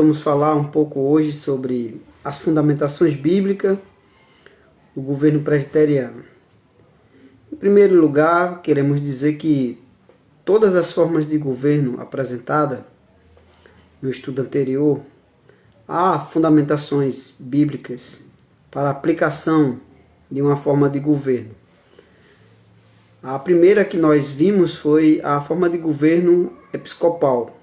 Vamos falar um pouco hoje sobre as fundamentações bíblicas do governo presbiteriano. Em primeiro lugar, queremos dizer que todas as formas de governo apresentadas no estudo anterior, há fundamentações bíblicas para a aplicação de uma forma de governo. A primeira que nós vimos foi a forma de governo episcopal,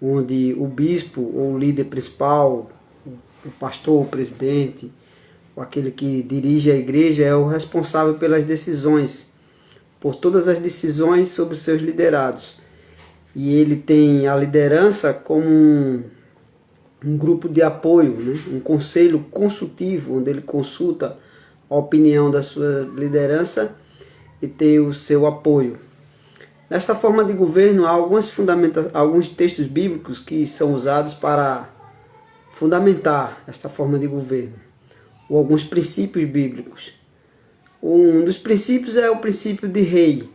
onde o bispo ou o líder principal, o pastor, o presidente, ou aquele que dirige a igreja é o responsável pelas decisões, por todas as decisões sobre os seus liderados. E ele tem a liderança como um grupo de apoio, né? Um conselho consultivo, onde ele consulta a opinião da sua liderança e tem o seu apoio. Nesta forma de governo, há alguns textos bíblicos que são usados para fundamentar esta forma de governo, ou alguns princípios bíblicos. Um dos princípios é o princípio de rei.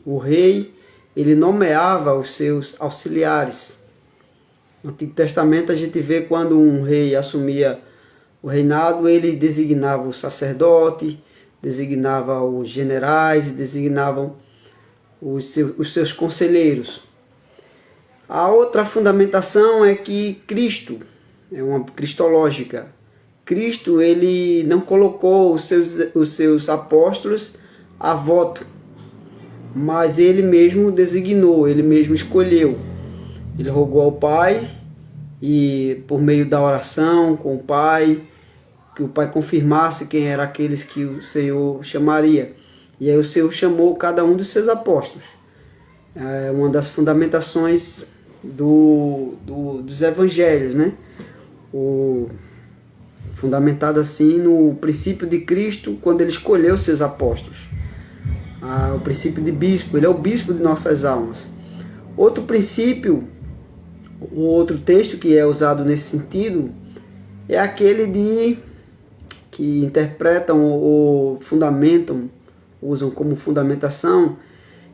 O rei, ele nomeava os seus auxiliares. No Antigo Testamento a gente vê quando um rei assumia o reinado, ele designava o sacerdote, designava os generais, designavam os seus conselheiros. A outra fundamentação é que Cristo, é uma cristológica. Cristo, ele não colocou os seus apóstolos a voto, mas ele mesmo designou, ele mesmo escolheu. Ele rogou ao Pai e por meio da oração com o Pai, que o Pai confirmasse quem eram aqueles que o Senhor chamaria. E aí o Senhor chamou cada um dos seus apóstolos. É uma das fundamentações dos evangelhos, né? Fundamentado assim no princípio de Cristo, quando ele escolheu seus apóstolos. O princípio de bispo, ele é o bispo de nossas almas. Outro princípio, o outro texto que é usado nesse sentido, é aquele que interpretam ou fundamentam, usam como fundamentação,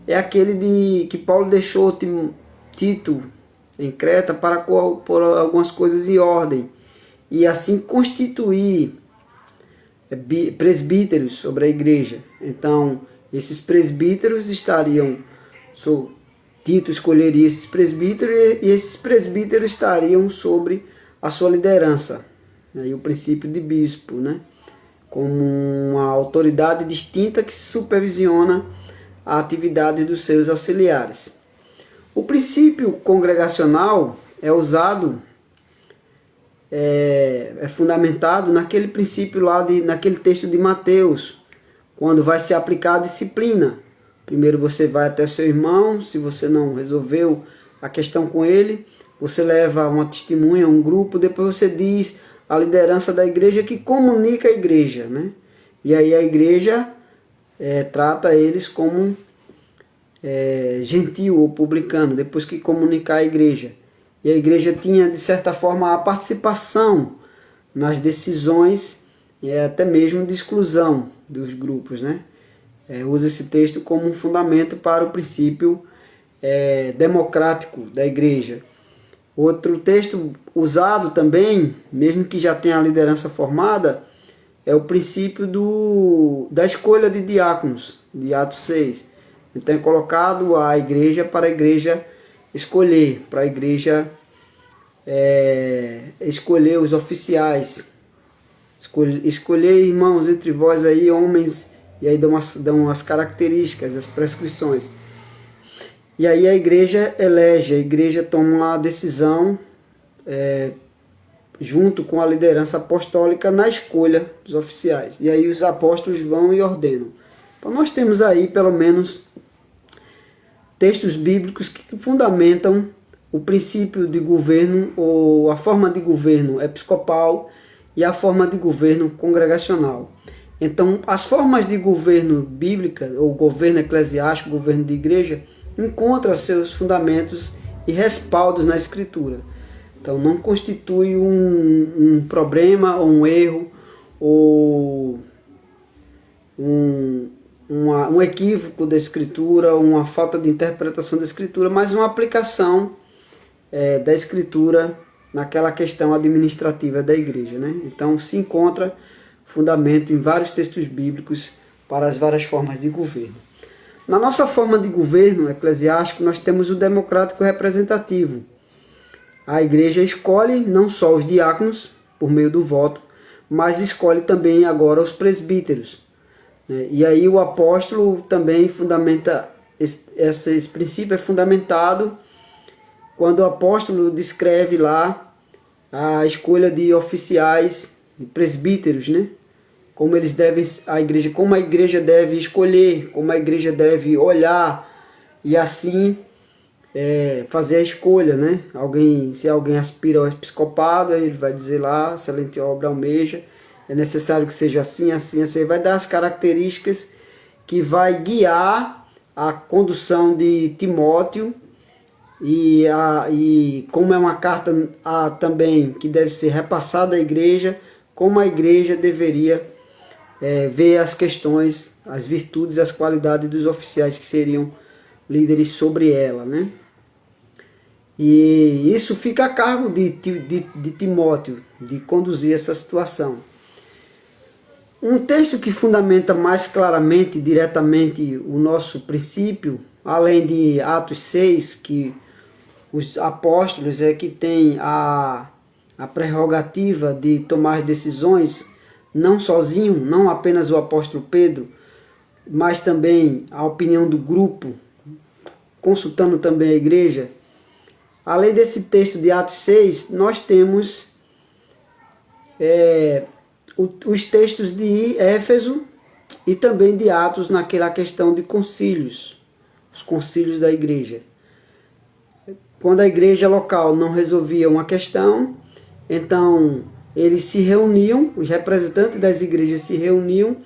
é aquele que Paulo deixou Tito em Creta para pôr algumas coisas em ordem e assim constituir presbíteros sobre a igreja. Então, esses presbíteros Tito escolheria esses presbíteros e esses presbíteros estariam sobre a sua liderança. E o princípio de bispo, né? Como uma autoridade distinta que supervisiona a atividade dos seus auxiliares. O princípio congregacional é usado, é fundamentado naquele princípio naquele texto de Mateus, quando vai se aplicar a disciplina. Primeiro você vai até seu irmão, se você não resolveu a questão com ele, você leva uma testemunha, um grupo, depois você diz a liderança da igreja que comunica a igreja, né? E aí a igreja trata eles como gentil ou publicano, depois que comunicar a igreja. E a igreja tinha, de certa forma, a participação nas decisões e até mesmo de exclusão dos grupos, né? Usa esse texto como um fundamento para o princípio democrático da igreja. Outro texto usado também, mesmo que já tenha a liderança formada, é o princípio da escolha de diáconos, de Atos 6. Então é colocado a igreja para a igreja escolher, para a igreja escolher os oficiais. Escolher, irmãos, entre vós aí, homens, e aí dão as características, as prescrições. E aí a igreja elege, a igreja toma uma decisão junto com a liderança apostólica na escolha dos oficiais. E aí os apóstolos vão e ordenam. Então nós temos aí pelo menos textos bíblicos que fundamentam o princípio de governo ou a forma de governo episcopal e a forma de governo congregacional. Então as formas de governo bíblica, ou governo eclesiástico, governo de igreja, encontra seus fundamentos e respaldos na Escritura. Então não constitui um problema ou um erro ou um equívoco da Escritura, uma falta de interpretação da Escritura, mas uma aplicação da Escritura naquela questão administrativa da igreja, né? Então se encontra fundamento em vários textos bíblicos para as várias formas de governo. Na nossa forma de governo eclesiástico, nós temos o democrático representativo. A igreja escolhe não só os diáconos, por meio do voto, mas escolhe também agora os presbíteros. E aí o apóstolo também fundamenta, esse princípio é fundamentado quando o apóstolo descreve lá a escolha de oficiais, de presbíteros, né? Como eles devem, como a igreja deve escolher, como a igreja deve olhar e assim fazer a escolha, né? Se alguém aspira ao episcopado, ele vai dizer lá, excelente obra almeja, é necessário que seja assim, assim, assim. Vai dar as características que vai guiar a condução de Timóteo e como é uma carta também que deve ser repassada à igreja, como a igreja deveria ver as questões, as virtudes e as qualidades dos oficiais que seriam líderes sobre ela, né? E isso fica a cargo de Timóteo, de conduzir essa situação. Um texto que fundamenta mais claramente, diretamente, o nosso princípio, além de Atos 6, que os apóstolos é que têm a prerrogativa de tomar decisões, não sozinho, não apenas o apóstolo Pedro, mas também a opinião do grupo, consultando também a igreja. Além desse texto de Atos 6, nós temos os textos de Éfeso e também de Atos naquela questão de concílios, os concílios da igreja. Quando a igreja local não resolvia uma questão, então eles se reuniam, os representantes das igrejas se reuniam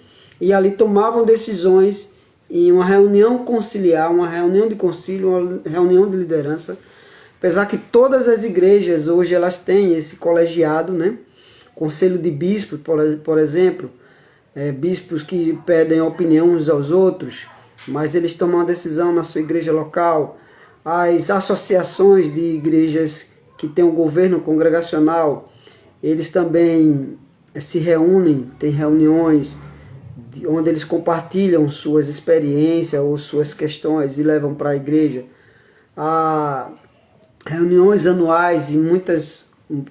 e ali tomavam decisões em uma reunião conciliar, uma reunião de concílio, uma reunião de liderança. Apesar que todas as igrejas hoje elas têm esse colegiado, né? Conselho de bispos, por exemplo, bispos que pedem opinião uns aos outros, mas eles tomam uma decisão na sua igreja local. As associações de igrejas que têm um governo congregacional, eles também se reúnem, têm reuniões onde eles compartilham suas experiências ou suas questões e levam para a igreja. Há reuniões anuais e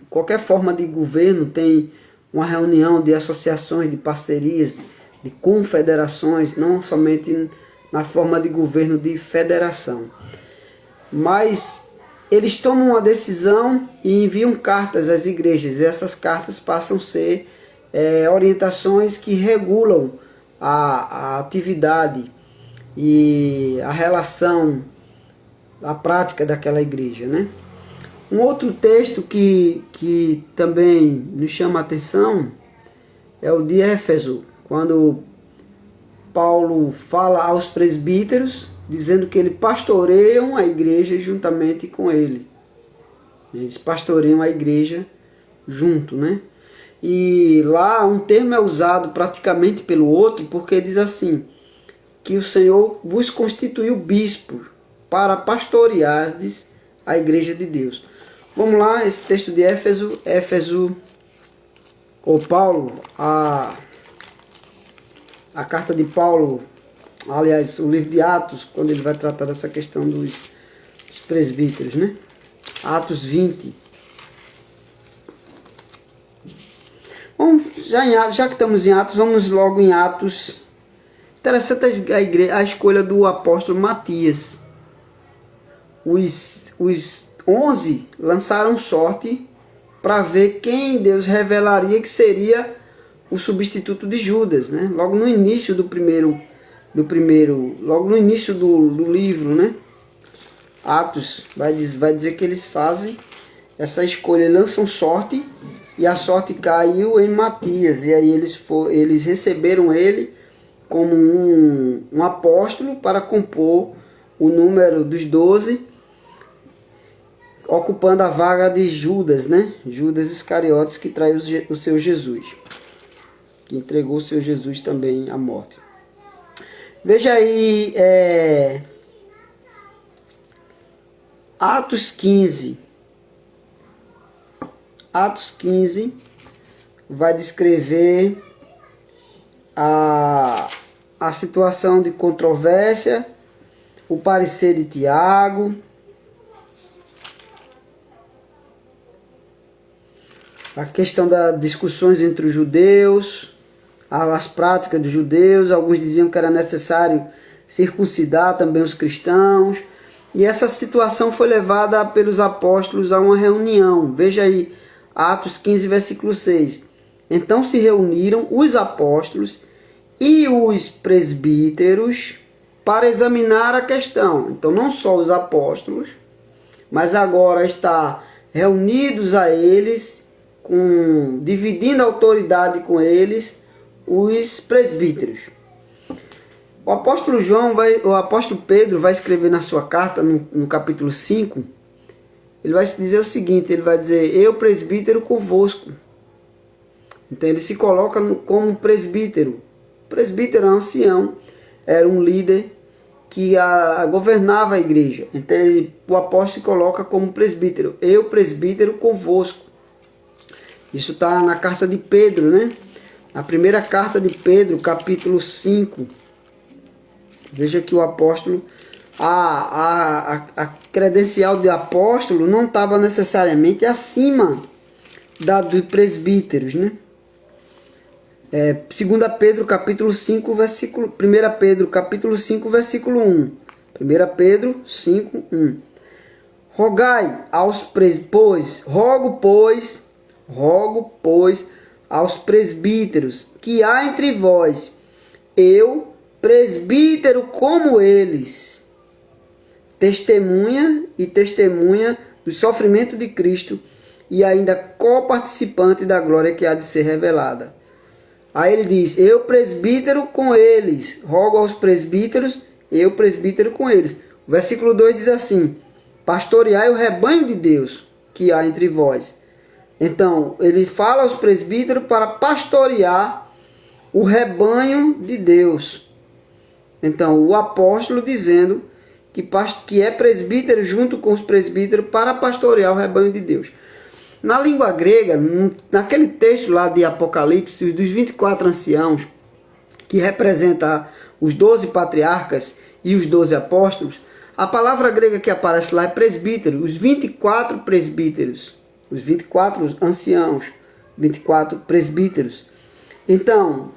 qualquer forma de governo tem uma reunião de associações, de parcerias, de confederações, não somente na forma de governo de federação. Mas eles tomam uma decisão e enviam cartas às igrejas, e essas cartas passam a ser orientações que regulam a atividade e a relação, a prática daquela igreja, né? Um outro texto que também nos chama a atenção é o de Éfeso, quando Paulo fala aos presbíteros, dizendo que eles pastoreiam a igreja juntamente com ele. Eles pastoreiam a igreja junto, né? E lá um termo é usado praticamente pelo outro, porque diz assim, que o Senhor vos constituiu bispo para pastoreardes a igreja de Deus. Vamos lá, esse texto de Éfeso, ou Paulo, a carta de Paulo, aliás, o livro de Atos, quando ele vai tratar dessa questão dos presbíteros, né? Atos 20. Bom, já que estamos em Atos, vamos logo em Atos. Interessante a escolha do apóstolo Matias. Os 11 lançaram sorte para ver quem Deus revelaria que seria o substituto de Judas, né? Logo no início logo no início do livro, né? Atos vai dizer que eles fazem essa escolha, lançam sorte e a sorte caiu em Matias, e aí eles receberam ele como um apóstolo para compor o número dos 12, ocupando a vaga de Judas, né? Judas Iscariotes, que traiu o seu Jesus, que entregou o seu Jesus também à morte. Veja aí, Atos 15, Atos 15 vai descrever a situação de controvérsia, o parecer de Tiago, a questão das discussões entre os judeus, as práticas dos judeus. Alguns diziam que era necessário circuncidar também os cristãos. E essa situação foi levada pelos apóstolos a uma reunião. Veja aí, Atos 15, versículo 6. Então se reuniram os apóstolos e os presbíteros para examinar a questão. Então não só os apóstolos, mas agora está reunidos a eles, dividindo a autoridade com eles, os presbíteros. O apóstolo Pedro vai escrever na sua carta, no capítulo 5, ele vai dizer o seguinte, ele vai dizer, eu presbítero convosco. Então ele se coloca como presbítero. O presbítero é um ancião, era um líder que governava a igreja. Então o apóstolo se coloca como presbítero, eu presbítero convosco. Isso está na carta de Pedro, né? Na primeira carta de Pedro, capítulo 5. Veja que o apóstolo, a credencial de apóstolo não estava necessariamente acima dos presbíteros, né? 2 Pedro, capítulo 5, versículo... 1 Pedro, capítulo 5, versículo 1. 1 Pedro 5, 1. Rogai aos presbíteros, rogo, pois, aos presbíteros que há entre vós, eu, presbítero como eles, testemunha do sofrimento de Cristo e ainda coparticipante da glória que há de ser revelada. Aí ele diz, eu presbítero com eles, rogo aos presbíteros, eu presbítero com eles. O versículo 2 diz assim, pastoreai o rebanho de Deus que há entre vós. Então, ele fala aos presbíteros para pastorear o rebanho de Deus. Então, o apóstolo dizendo que é presbítero junto com os presbíteros para pastorear o rebanho de Deus. Na língua grega, naquele texto lá de Apocalipse, dos 24 anciãos, que representa os 12 patriarcas e os 12 apóstolos, a palavra grega que aparece lá é presbítero, os 24 presbíteros, os 24 anciãos, 24 presbíteros. Então,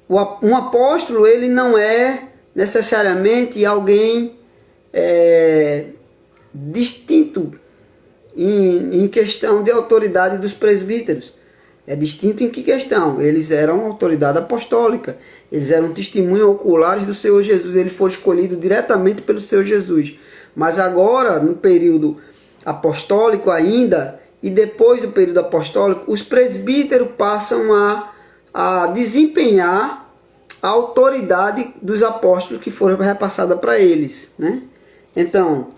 um apóstolo, ele não é necessariamente alguém distinto em questão de autoridade dos presbíteros. É distinto em que questão? Eles eram autoridade apostólica, eles eram testemunhas oculares do Senhor Jesus, ele foi escolhido diretamente pelo Senhor Jesus. Mas agora, no período apostólico ainda, e depois do período apostólico, os presbíteros passam a desempenhar a autoridade dos apóstolos que foram repassadas para eles, né? Então,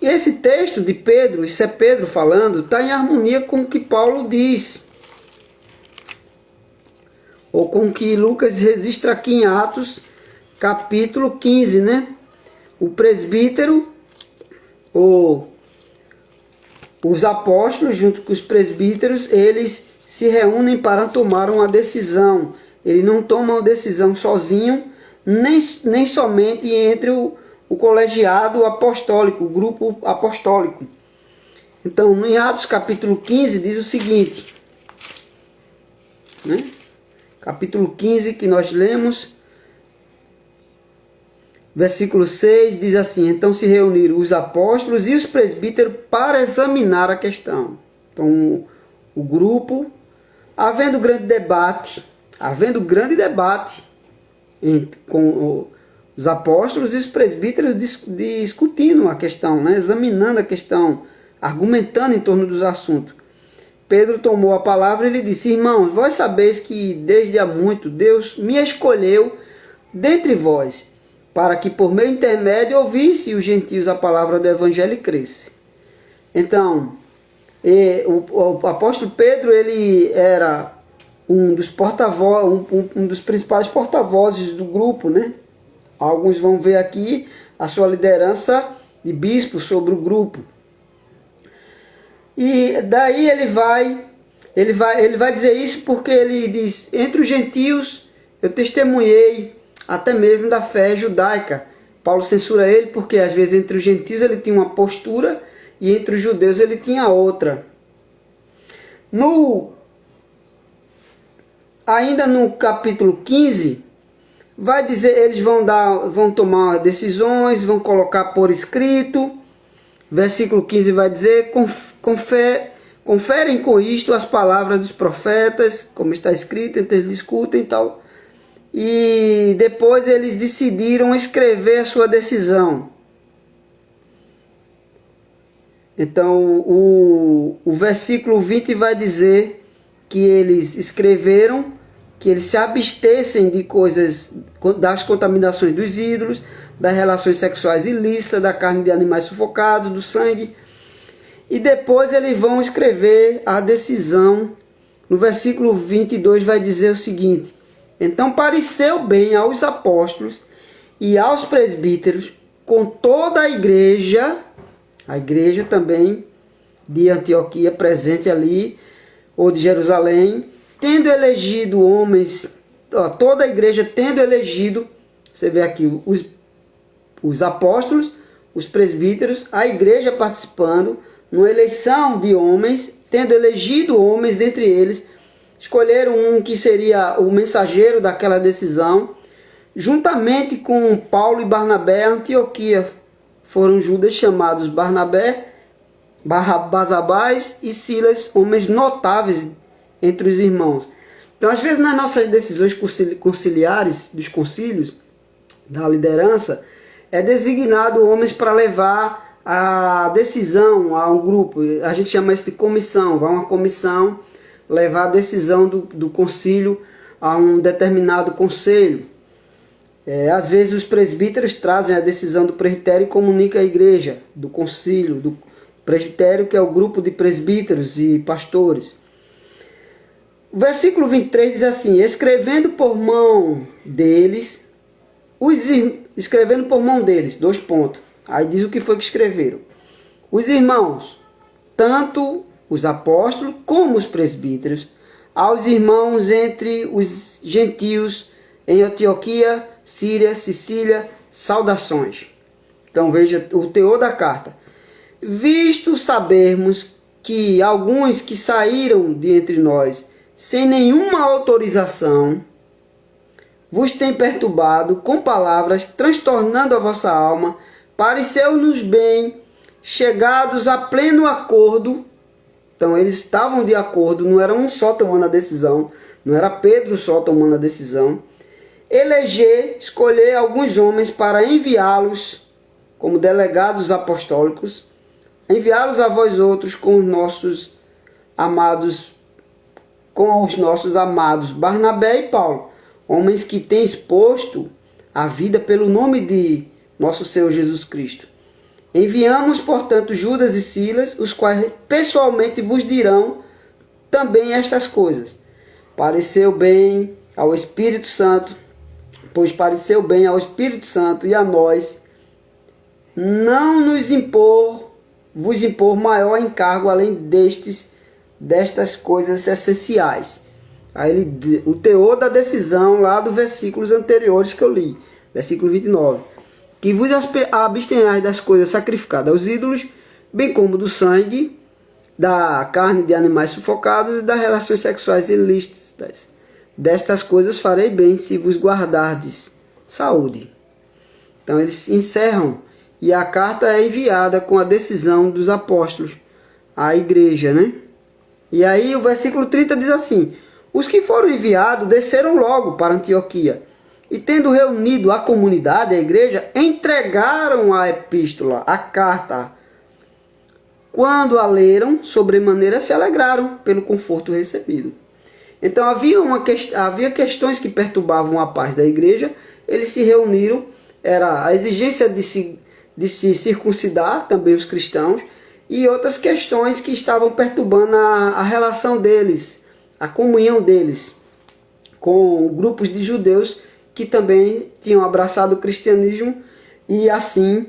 esse texto de Pedro, isso é Pedro falando, está em harmonia com o que Paulo diz, ou com o que Lucas registra aqui em Atos, capítulo 15, né? O presbítero, ou os apóstolos, junto com os presbíteros, eles se reúnem para tomar uma decisão. Ele não toma uma decisão sozinho, nem somente entre o colegiado apostólico, o grupo apostólico. Então, em Atos capítulo 15 diz o seguinte, né? Capítulo 15 que nós lemos, versículo 6 diz assim, então se reuniram os apóstolos e os presbíteros para examinar a questão. Então, o grupo, havendo grande debate com os apóstolos e os presbíteros discutindo a questão, né? Examinando a questão, argumentando em torno dos assuntos. Pedro tomou a palavra e lhe disse, irmãos, vós sabeis que desde há muito Deus me escolheu dentre vós, para que por meu intermédio ouvisse os gentios a palavra do evangelho e cresce. Então, o apóstolo Pedro, ele era um dos um dos principais porta-vozes do grupo, né? Alguns vão ver aqui a sua liderança de bispo sobre o grupo. E daí ele vai dizer isso porque ele diz: entre os gentios eu testemunhei até mesmo da fé judaica. Paulo censura ele porque às vezes entre os gentios ele tinha uma postura e entre os judeus ele tinha outra. Ainda no capítulo 15, vai dizer, eles vão tomar decisões, vão colocar por escrito. Versículo 15 vai dizer: conferem com isto as palavras dos profetas, como está escrito, então eles discutem e tal. E depois eles decidiram escrever a sua decisão. Então o versículo 20 vai dizer que eles escreveram que eles se abstessem de coisas, das contaminações dos ídolos, das relações sexuais ilícitas, da carne de animais sufocados, do sangue. E depois eles vão escrever a decisão. No versículo 22 vai dizer o seguinte: então pareceu bem aos apóstolos e aos presbíteros, com toda a igreja também de Antioquia presente ali, ou de Jerusalém, tendo elegido homens, toda a igreja tendo elegido, você vê aqui os apóstolos, os presbíteros, a igreja participando, numa eleição de homens, tendo elegido homens dentre eles, escolheram um que seria o mensageiro daquela decisão, juntamente com Paulo e Barnabé, a Antioquia. Foram judas chamados Barnabé, Basabás e Silas, homens notáveis entre os irmãos. Então, às vezes, nas nossas decisões conciliares, dos concílios, da liderança, é designado homens para levar a decisão a um grupo. A gente chama isso de comissão. Vai uma comissão levar a decisão do concílio a um determinado conselho. Às vezes os presbíteros trazem a decisão do presbitério e comunicam à igreja, do concílio, do presbitério, que é o grupo de presbíteros e pastores. O versículo 23 diz assim: escrevendo por mão deles, dois pontos. Aí diz o que foi que escreveram. Os irmãos, tanto os apóstolos como os presbíteros, aos irmãos entre os gentios em Antioquia, Síria, Sicília, saudações. Então veja o teor da carta. Visto sabermos que alguns que saíram de entre nós sem nenhuma autorização vos têm perturbado com palavras, transtornando a vossa alma, pareceu-nos bem, chegados a pleno acordo. Então eles estavam de acordo, não era um só tomando a decisão, não era Pedro só tomando a decisão. Escolher alguns homens para enviá-los como delegados apostólicos, enviá-los a vós outros com os nossos amados Barnabé e Paulo, homens que têm exposto a vida pelo nome de nosso Senhor Jesus Cristo. Enviamos, portanto, Judas e Silas, os quais pessoalmente vos dirão também estas coisas. Pareceu bem ao Espírito Santo, pois pareceu bem ao Espírito Santo e a nós não vos impor maior encargo além destas coisas essenciais. Aí o teor da decisão lá dos versículos anteriores que eu li, versículo 29. Que vos abstenhais das coisas sacrificadas aos ídolos, bem como do sangue, da carne de animais sufocados e das relações sexuais ilícitas. Destas coisas farei bem se vos guardardes saúde. Então eles encerram e a carta é enviada com a decisão dos apóstolos à igreja, né? E aí o versículo 30 diz assim: os que foram enviados desceram logo para Antioquia e, tendo reunido a comunidade, a igreja, entregaram a epístola, a carta. Quando a leram, sobremaneira se alegraram pelo conforto recebido. Então havia questões que perturbavam a paz da igreja. Eles se reuniram, era a exigência de se circuncidar também os cristãos, e outras questões que estavam perturbando a relação deles, a comunhão deles com grupos de judeus que também tinham abraçado o cristianismo e assim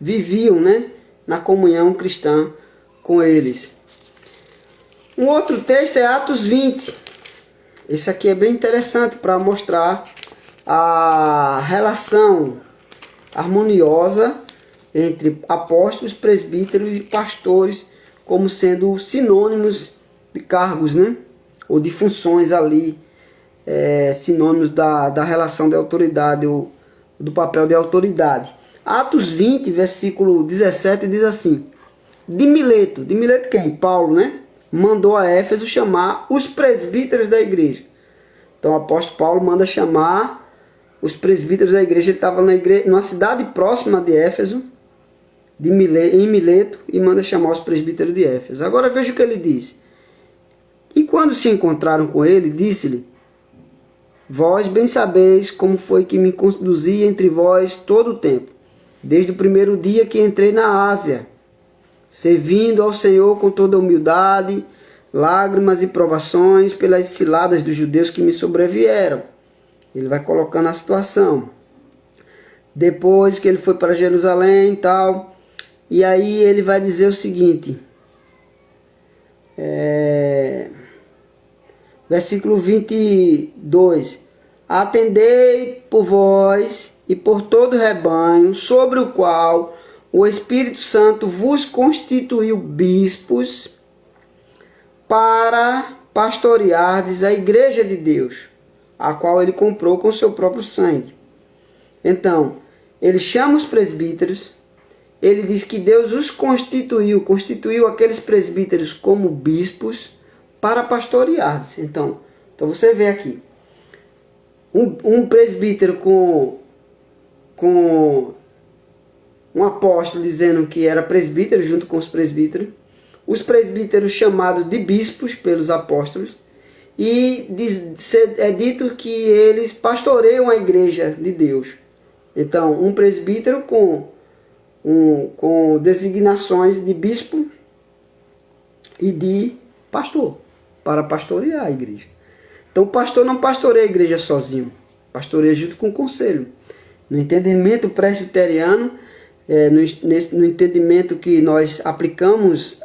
viviam, né, na comunhão cristã com eles. Um outro texto é Atos 20. Esse aqui é bem interessante para mostrar a relação harmoniosa entre apóstolos, presbíteros e pastores como sendo sinônimos de cargos, né? Ou de funções ali, sinônimos da relação de autoridade ou do papel de autoridade. Atos 20, versículo 17 diz assim: de Mileto quem? Paulo, né? Mandou a Éfeso chamar os presbíteros da igreja. Então o apóstolo Paulo manda chamar os presbíteros da igreja. Ele estava numa cidade próxima de Éfeso, em Mileto, e manda chamar os presbíteros de Éfeso. Agora veja o que ele diz. E quando se encontraram com ele, disse-lhe: vós bem sabeis como foi que me conduzi entre vós todo o tempo, desde o primeiro dia que entrei na Ásia, servindo ao Senhor com toda humildade, lágrimas e provações pelas ciladas dos judeus que me sobrevieram. Ele vai colocando a situação. Depois que ele foi para Jerusalém e tal, e aí ele vai dizer o seguinte, versículo 22, atendei por vós e por todo o rebanho, sobre o qual o Espírito Santo vos constituiu bispos, para pastoreardes a igreja de Deus, a qual ele comprou com seu próprio sangue. Então, ele chama os presbíteros, ele diz que Deus os constituiu aqueles presbíteros como bispos para pastoreardes. Então você vê aqui, um presbítero com um apóstolo dizendo que era presbítero junto com os presbíteros chamados de bispos pelos apóstolos, e é dito que eles pastoreiam a igreja de Deus. Então, um presbítero com designações de bispo e de pastor, para pastorear a igreja. Então, o pastor não pastoreia a igreja sozinho, pastoreia junto com o conselho. No entendimento presbiteriano, no entendimento que nós aplicamos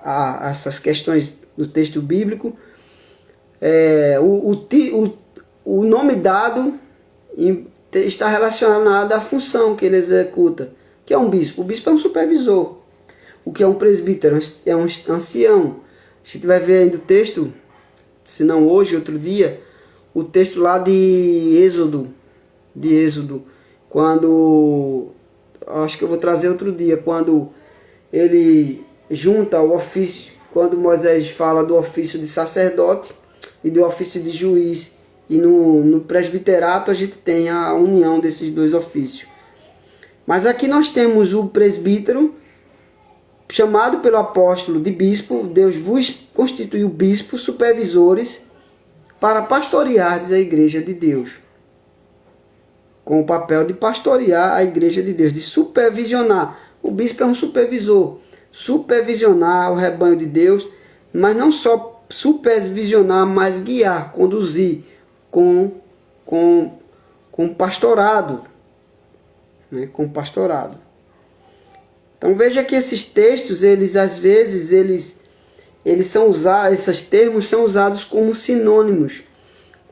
a essas questões do texto bíblico, o nome dado está relacionado à função que ele executa, que é um bispo. O bispo é um supervisor. O que é um presbítero? É um ancião. A gente vai ver aí do texto, se não hoje, outro dia, o texto lá de Êxodo, quando, acho que eu vou trazer outro dia, quando ele junta o ofício, quando Moisés fala do ofício de sacerdote e do ofício de juiz, e no presbiterato a gente tem a união desses dois ofícios. Mas aqui nós temos o presbítero, chamado pelo apóstolo de bispo. Deus vos constituiu bispos, supervisores, para pastoreardes a igreja de Deus. Com o papel de pastorear a igreja de Deus, de supervisionar. O bispo é um supervisor. Supervisionar o rebanho de Deus, mas não só supervisionar, mas guiar, conduzir com pastorado. Né? Com pastorado. Então veja que esses textos, eles às vezes, eles são usados, esses termos são usados como sinônimos,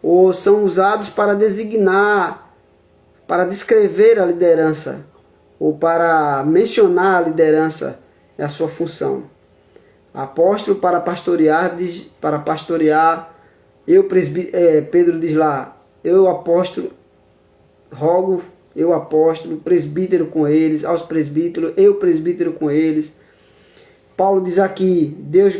ou são usados para designar, para descrever a liderança, ou para mencionar a liderança e a sua função. Apóstolo para pastorear, Pedro diz lá, eu apóstolo, rogo, eu apóstolo, presbítero com eles, aos presbíteros, eu presbítero com eles. Paulo diz aqui, Deus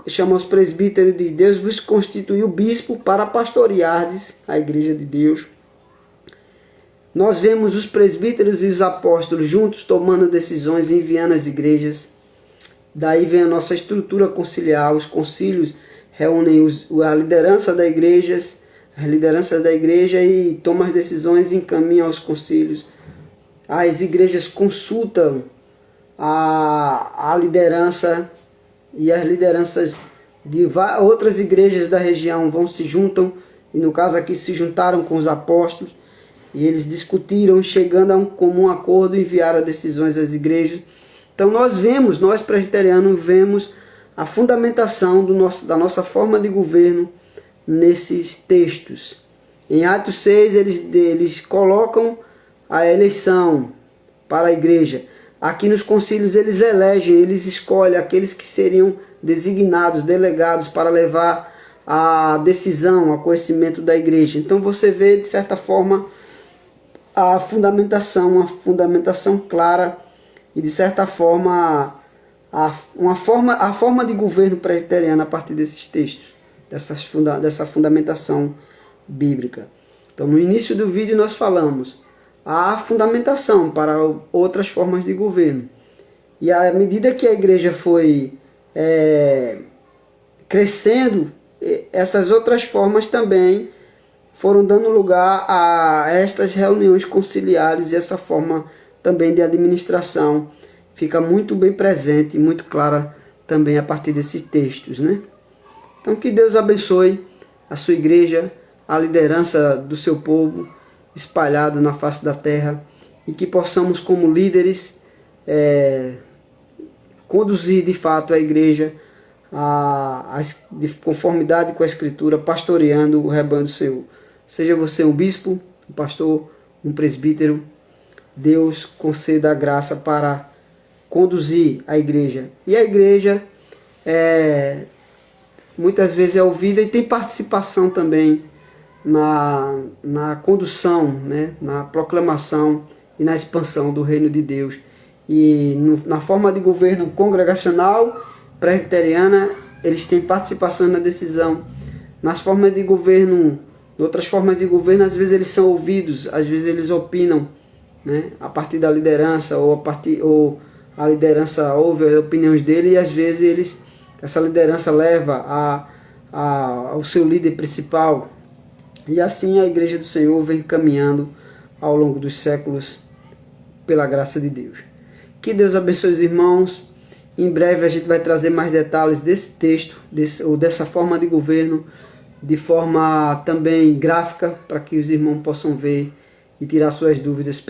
chama os presbíteros de Deus vos constituiu bispo para pastoreardes a igreja de Deus. Nós vemos os presbíteros e os apóstolos juntos tomando decisões, enviando as igrejas. Daí vem a nossa estrutura conciliar. Os concílios reúnem a liderança da igreja, e tomam as decisões e encaminham aos concílios. As igrejas consultam a liderança, e as lideranças de outras igrejas da região se juntam, e no caso aqui se juntaram com os apóstolos, e eles discutiram, chegando a um comum acordo, enviaram decisões às igrejas. Então nós presbiterianos vemos a fundamentação da nossa forma de governo nesses textos. Em Atos 6 eles colocam a eleição para a igreja. Aqui nos concílios eles elegem, eles escolhem aqueles que seriam designados, delegados para levar a decisão, ao conhecimento da igreja. Então você vê, de certa forma, a fundamentação, uma fundamentação clara e, de certa forma, a forma de governo presbiteriano a partir desses textos, dessa fundamentação bíblica. Então, no início do vídeo nós falamos a fundamentação para outras formas de governo. E à medida que a igreja foi crescendo, essas outras formas também foram dando lugar a estas reuniões conciliares, e essa forma também de administração fica muito bem presente, muito clara também a partir desses textos, né? Então que Deus abençoe a sua igreja, a liderança do seu povo espalhado na face da terra, e que possamos como líderes conduzir de fato a igreja de conformidade com a Escritura, pastoreando o rebanho do Senhor. Seja você um bispo, um pastor, um presbítero, Deus conceda a graça para conduzir a igreja. E a igreja muitas vezes é ouvida e tem participação também na condução, né, na proclamação e na expansão do reino de Deus. E na forma de governo congregacional presbiteriana, eles têm participação na decisão. Nas formas de governo, outras formas de governo, às vezes eles são ouvidos, às vezes eles opinam, né, a partir da liderança, ou a liderança ouve as opiniões dele, e às vezes essa liderança leva ao seu líder principal. E assim a igreja do Senhor vem caminhando ao longo dos séculos pela graça de Deus. Que Deus abençoe os irmãos. Em breve a gente vai trazer mais detalhes desse texto, ou dessa forma de governo, de forma também gráfica, para que os irmãos possam ver e tirar suas dúvidas.